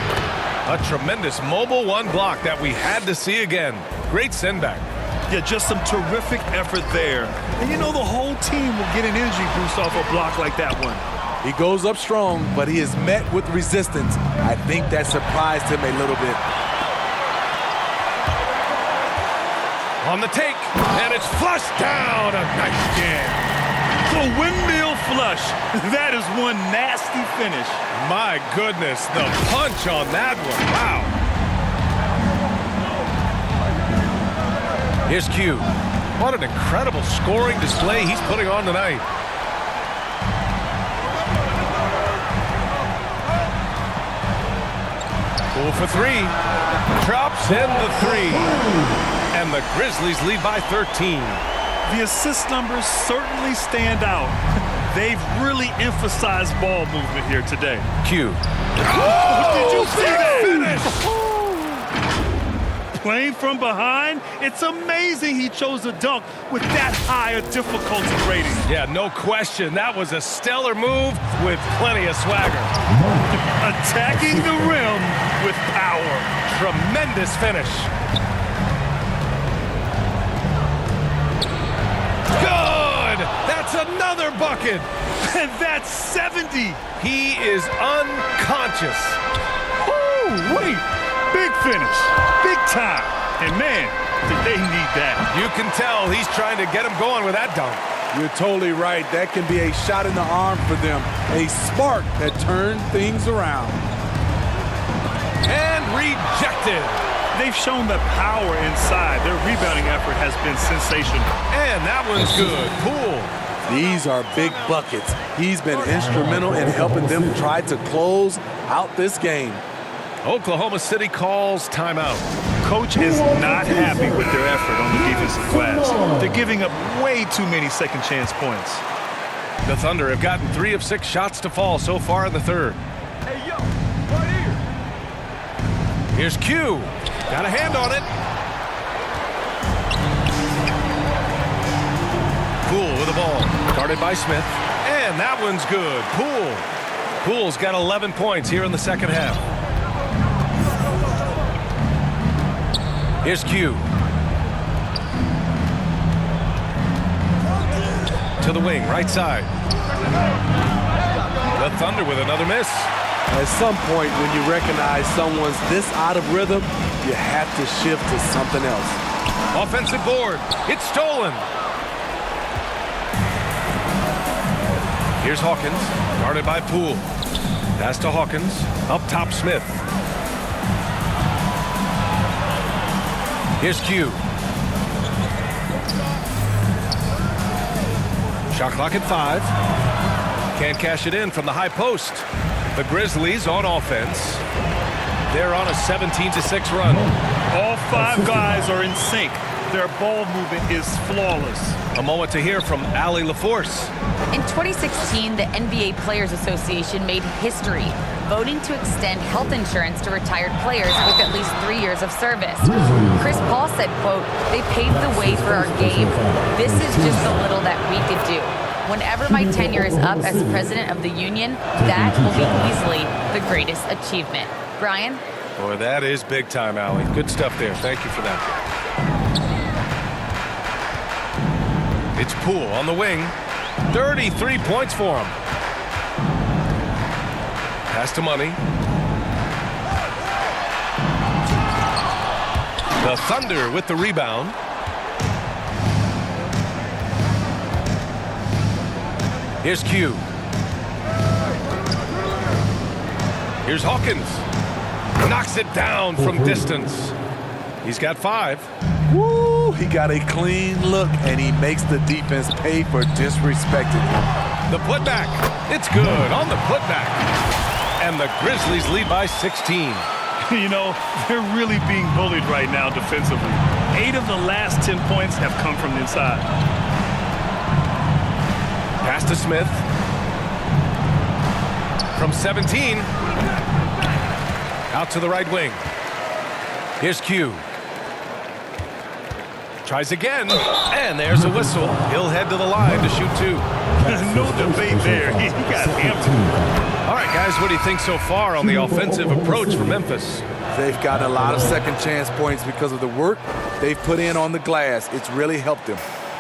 [SPEAKER 1] A tremendous mobile one block that we had to see again. Great send back.
[SPEAKER 3] Yeah, just some terrific effort there. And you know the whole team will get an energy boost off a block like that one.
[SPEAKER 4] He goes up strong, but he is met with resistance. I think that surprised him a little bit.
[SPEAKER 1] On the take, and it's flushed down. A nice jam.
[SPEAKER 3] The windmill flush. That is one nasty finish.
[SPEAKER 1] My goodness, the punch on that one. Wow. Here's Q. What an incredible scoring display he's putting on tonight. Poole for three. Drops in the three. And the Grizzlies lead by 13.
[SPEAKER 3] The assist numbers certainly stand out. They've really emphasized ball movement here today.
[SPEAKER 1] Q.
[SPEAKER 3] Oh, did you see that?
[SPEAKER 1] Finish!
[SPEAKER 3] Playing from behind, it's amazing he chose a dunk with that high a difficulty rating.
[SPEAKER 1] Yeah, no question. That was a stellar move with plenty of swagger.
[SPEAKER 3] Attacking the rim with power.
[SPEAKER 1] Tremendous finish. Good! That's another bucket.
[SPEAKER 3] And that's 70.
[SPEAKER 1] He is unconscious.
[SPEAKER 3] Ooh, wait. Big finish. Big time. And man, did they need that.
[SPEAKER 1] You can tell he's trying to get him going with that dunk.
[SPEAKER 4] You're totally right. That can be a shot in the arm for them. A spark that turned things around.
[SPEAKER 1] And rejected.
[SPEAKER 3] They've shown the power inside. Their rebounding effort has been sensational.
[SPEAKER 1] And that one's good. Poole.
[SPEAKER 4] These are big buckets. He's been instrumental in helping them try to close out this game.
[SPEAKER 1] Oklahoma City calls timeout.
[SPEAKER 3] Coach is not happy with their effort on the defensive glass. They're giving up way too many second chance points.
[SPEAKER 1] The Thunder have gotten 3 of 6 shots to fall so far in the third.
[SPEAKER 4] Hey, yo, right here.
[SPEAKER 1] Here's Q. Got a hand on it. Poole with the ball. Guarded by Smith. And that one's good. Poole. Poole's got 11 points here in the second half. Here's Q. To the wing, right side. The Thunder with another miss.
[SPEAKER 4] At some point, when you recognize someone's this out of rhythm, you have to shift to something else.
[SPEAKER 1] Offensive board. It's stolen. Here's Hawkins. Guarded by Poole. Pass to Hawkins. Up top, Smith. Here's Q. Shot clock at 5. Can't cash it in from the high post. The Grizzlies on offense. They're on a 17-6 run.
[SPEAKER 3] All 5 guys are in sync. Their ball movement is flawless.
[SPEAKER 1] A moment to hear from Allie LaForce.
[SPEAKER 2] In 2016, the NBA Players Association made history, voting to extend health insurance to retired players with at least 3 years of service. Chris Paul said, quote, "They paved the way for our game. This is just a little that we could do. Whenever my tenure is up as president of the union, that will be easily the greatest achievement." Brian?
[SPEAKER 1] Boy, that is big time, Allie. Good stuff there. Thank you for that. It's Poole on the wing. 33 points for him. Pass to Money. The Thunder with the rebound. Here's Q. Here's Hawkins. Knocks it down from distance. He's got 5.
[SPEAKER 9] Woo! He got a clean look, and he makes the defense pay for disrespecting him.
[SPEAKER 1] The putback. It's good on the putback. And the Grizzlies lead by 16.
[SPEAKER 3] You know, they're really being bullied right now defensively. 8 of the last 10 points have come from the inside.
[SPEAKER 1] Pass to Smith. From 17. Out to the right wing. Here's Q. Tries again. And there's a whistle. He'll head to the line to shoot 2.
[SPEAKER 3] No debate there. He got hammered.
[SPEAKER 1] All right, guys, what do you think so far on the offensive approach for Memphis?
[SPEAKER 9] They've gotten a lot of second chance points because of the work they've put in on the glass. It's really helped them.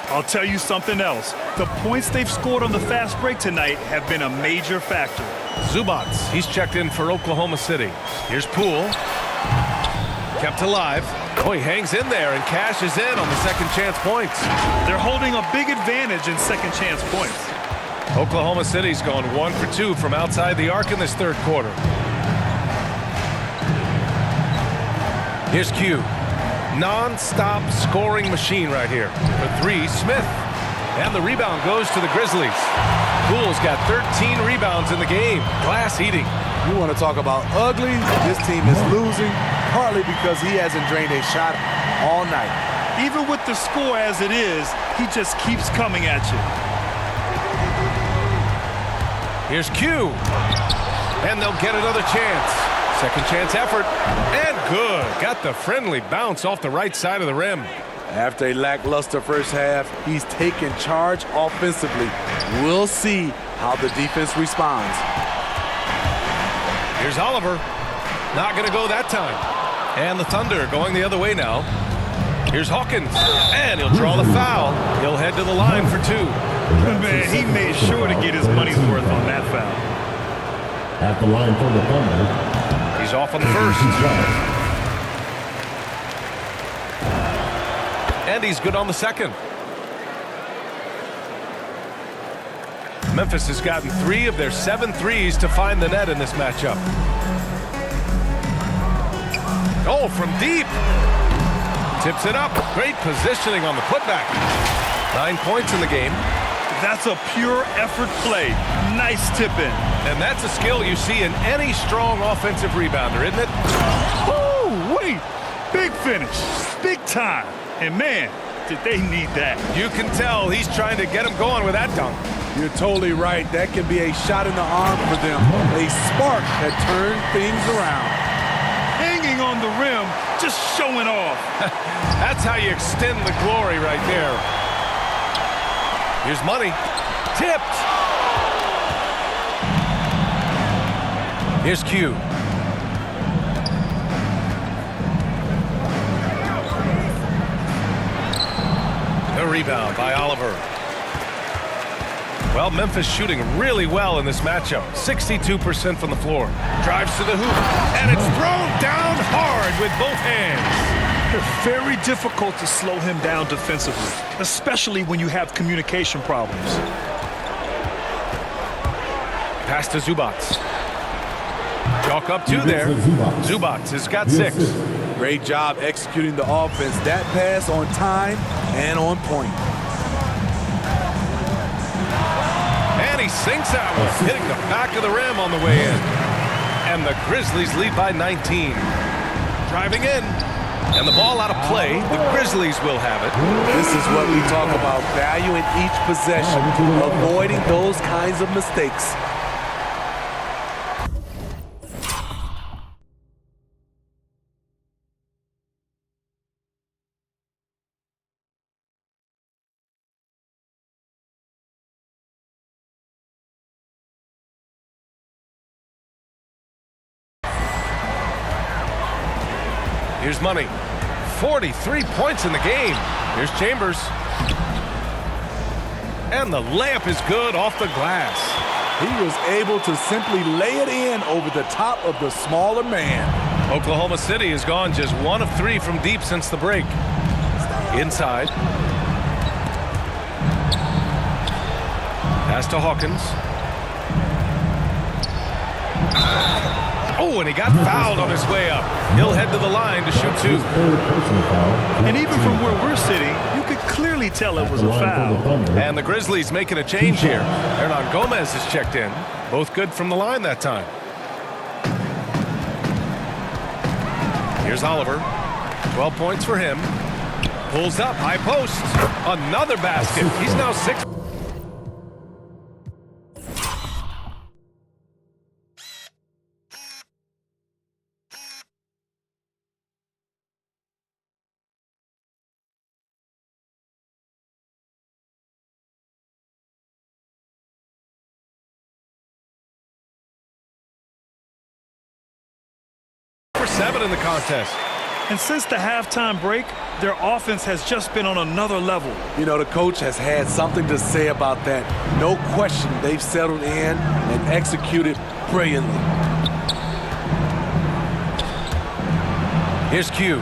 [SPEAKER 3] I'll tell you something else. The points they've scored on the fast break tonight have been a major factor.
[SPEAKER 1] Zubac, he's checked in for Oklahoma City. Here's Poole. Kept alive. Oh, he hangs in there and cashes in on the second chance points.
[SPEAKER 3] They're holding a big advantage in second chance points.
[SPEAKER 1] Oklahoma City's gone 1 for 2 from outside the arc in this third quarter. Here's Q. Non-stop scoring machine right here. For 3, Smith. And the rebound goes to the Grizzlies. Poole's got 13 rebounds in the game. Glass eating.
[SPEAKER 9] You want to talk about ugly? This team is losing, partly because he hasn't drained a shot all night.
[SPEAKER 3] Even with the score as it is, he just keeps coming at you.
[SPEAKER 1] Here's Q. And they'll get another chance. Second chance effort. And good. Got the friendly bounce off the right side of the rim.
[SPEAKER 9] After a lackluster first half, he's taken charge offensively. We'll see how the defense responds.
[SPEAKER 1] Here's Oliver. Not going to go that time. And the Thunder going the other way now. Here's Hawkins. And he'll draw the foul. He'll head to the line for 2.
[SPEAKER 3] Man, he made sure to get his money's worth on that foul.
[SPEAKER 5] At the line for the Thunder.
[SPEAKER 1] He's off on the first. And he's good on the second. Memphis has gotten 3 of their 7 threes to find the net in this matchup. Oh, from deep. Tips it up. Great positioning on the putback. 9 points in the game.
[SPEAKER 3] That's a pure effort play. Nice tip in.
[SPEAKER 1] And that's a skill you see in any strong offensive rebounder, isn't it?
[SPEAKER 3] Oh, wait. Big finish. Big time. And man, did they need that.
[SPEAKER 1] You can tell he's trying to get him going with that dunk.
[SPEAKER 9] You're totally right. That can be a shot in the arm for them. A spark that turned things around.
[SPEAKER 3] Hanging on the rim, just showing off.
[SPEAKER 1] That's how you extend the glory right there. Here's money. Tipped. Here's Q. The rebound by Oliver. Well, Memphis shooting really well in this matchup. 62% from the floor. Drives to the hoop. And it's thrown down hard with both hands.
[SPEAKER 3] It's very difficult to slow him down defensively, especially when you have communication problems.
[SPEAKER 1] Pass to Zubac. Chalk up 2 there. Zubac has got 6.
[SPEAKER 9] Great job executing the offense. That pass on time and on point.
[SPEAKER 1] And he sinks that one, hitting the back of the rim on the way in. And the Grizzlies lead by 19. Driving in. And the ball out of play. The Grizzlies will have it.
[SPEAKER 9] This is what we talk about, value in each possession, avoiding those kinds of mistakes.
[SPEAKER 1] Here's Money. 43 points in the game. Here's Chambers. And the layup is good off the glass.
[SPEAKER 9] He was able to simply lay it in over the top of the smaller man.
[SPEAKER 1] Oklahoma City has gone just 1 of 3 from deep since the break. Inside. Pass to Hawkins. Oh, and he got fouled on his way up. He'll head to the line to shoot 2.
[SPEAKER 3] And even from where we're sitting, you could clearly tell it was a foul.
[SPEAKER 1] And the Grizzlies making a change here. Hernan Gomez is checked in. Both good from the line that time. Here's Oliver. 12 points for him. Pulls up, high post. Another basket. He's now 6. For 7 in the contest.
[SPEAKER 3] And since the halftime break, their offense has just been on another level.
[SPEAKER 9] You know, the coach has had something to say about that. No question, they've settled in and executed brilliantly.
[SPEAKER 1] Here's Q.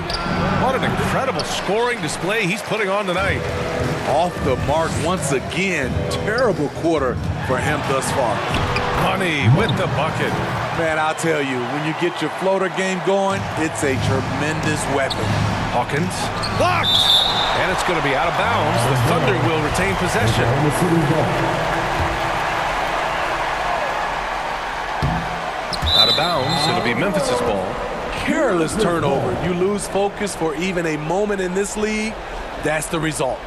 [SPEAKER 1] What an incredible scoring display he's putting on tonight.
[SPEAKER 9] Off the mark once again. Terrible quarter for him thus far.
[SPEAKER 1] Money with the bucket.
[SPEAKER 9] Man, I'll tell you, when you get your floater game going, it's a tremendous weapon.
[SPEAKER 1] Hawkins blocked, and it's going to be out of bounds. The Thunder will retain possession. Out of bounds, it'll be Memphis's ball.
[SPEAKER 9] Careless turnover. You lose focus for even a moment in this league. That's the result.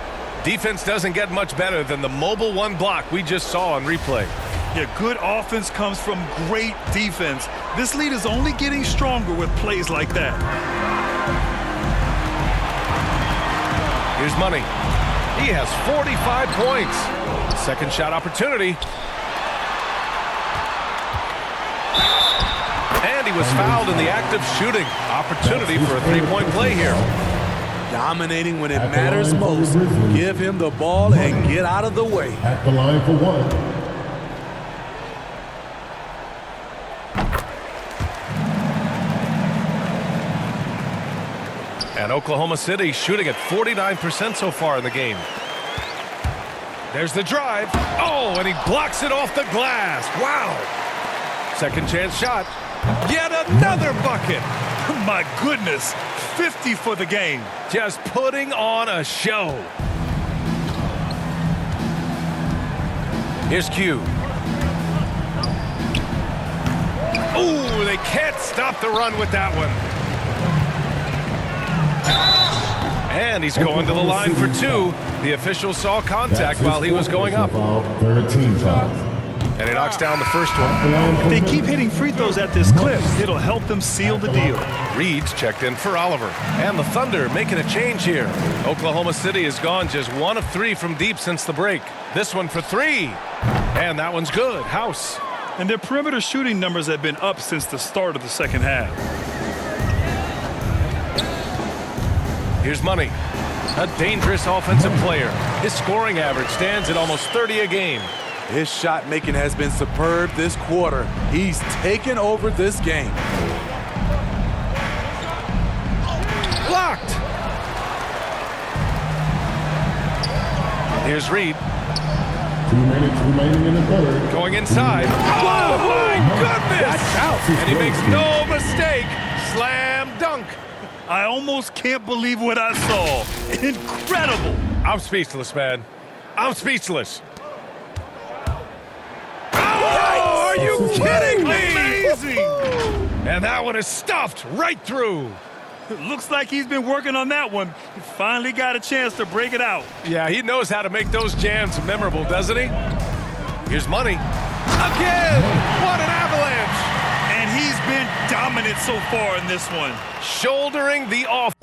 [SPEAKER 1] Defense doesn't get much better than the mobile 1 block we just saw on replay.
[SPEAKER 3] Yeah, good offense comes from great defense. This lead is only getting stronger with plays like that.
[SPEAKER 1] Here's Money. He has 45 points. Second shot opportunity. And he was fouled in the act of shooting. Opportunity for a 3-point play here.
[SPEAKER 9] Dominating when it matters most. Give him the ball and get out of the way.
[SPEAKER 5] At the line for 1.
[SPEAKER 1] And Oklahoma City shooting at 49% so far in the game. There's the drive. Oh, and he blocks it off the glass. Wow. Second chance shot. Yet another bucket.
[SPEAKER 3] My goodness, 50 for the game.
[SPEAKER 1] Just putting on a show. Here's Q. Ooh, they can't stop the run with that one. And he's going to the line for 2. The official saw contact while he was going up.
[SPEAKER 5] 13 fouls.
[SPEAKER 1] And he knocks down the first one.
[SPEAKER 3] If they keep hitting free throws at this clip, it'll help them seal the deal.
[SPEAKER 1] Reed's checked in for Oliver. And the Thunder making a change here. Oklahoma City has gone just 1 of 3 from deep since the break. This one for 3. And that one's good. House.
[SPEAKER 3] And their perimeter shooting numbers have been up since the start of the second half.
[SPEAKER 1] Here's Money. A dangerous offensive player. His scoring average stands at almost 30 a game.
[SPEAKER 9] His shot making has been superb this quarter. He's taken over this game.
[SPEAKER 1] Blocked. Here's Reed.
[SPEAKER 5] 2 minutes remaining in the third.
[SPEAKER 1] Going inside. Oh, my goodness! And he makes no mistake. Slam dunk.
[SPEAKER 3] I almost can't believe what I saw. Incredible.
[SPEAKER 1] I'm speechless, man. I'm speechless. Oh, are you kidding me?
[SPEAKER 3] Amazing.
[SPEAKER 1] And that one is stuffed right through.
[SPEAKER 3] It looks like he's been working on that one. He finally got a chance to break it out.
[SPEAKER 1] Yeah, he knows how to make those jams memorable, doesn't he? Here's Money. Again! What an avalanche!
[SPEAKER 3] And he's been dominant so far in this one.
[SPEAKER 1] Shouldering the off.